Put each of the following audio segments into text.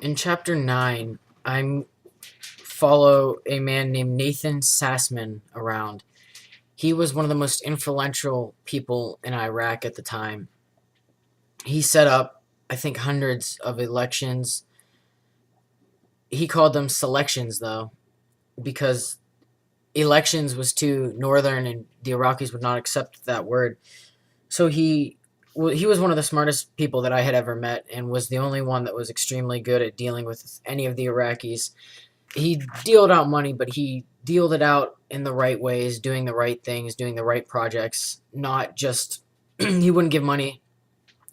In chapter 9, I follow a man named Nathan Sassman around. He was one of the most influential people in Iraq at the time. He set up, I think, hundreds of elections. He called them selections, though, because elections was too northern and the Iraqis would not accept that word. So he was one of the smartest people that I had ever met and was the only one that was extremely good at dealing with any of the Iraqis. He dealed out money, but he dealed it out in the right ways, doing the right things, doing the right projects, not just he wouldn't give money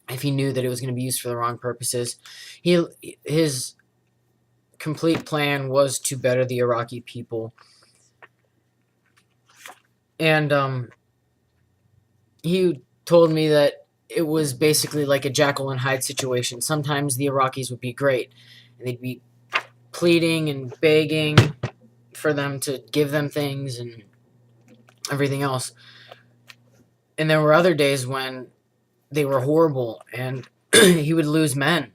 if he knew that it was going to be used for the wrong purposes. His complete plan was to better the Iraqi people. And he told me that it was basically like a Jekyll and Hyde situation. Sometimes the Iraqis would be great, and they'd be pleading and begging for them to give them things and everything else. And there were other days when they were horrible, and he would lose men.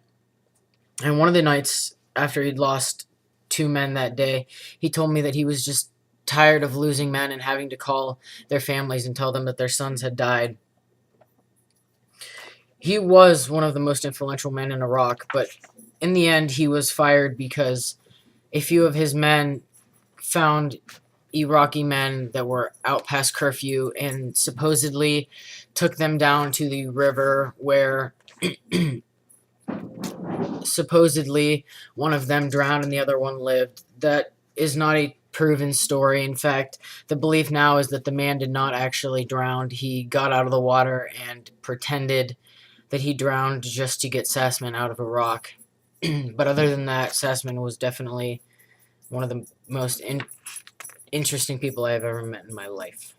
And one of the nights after he'd lost two men that day, he told me that he was just tired of losing men and having to call their families and tell them that their sons had died. He was one of the most influential men in Iraq, but in the end, he was fired because a few of his men found Iraqi men that were out past curfew and supposedly took them down to the river where supposedly one of them drowned and the other one lived. That is not a proven story. In fact, the belief now is that the man did not actually drown. He got out of the water and pretended that he drowned just to get Sassman out of Iraq. But other than that, Sassman was definitely one of the most interesting people I have ever met in my life.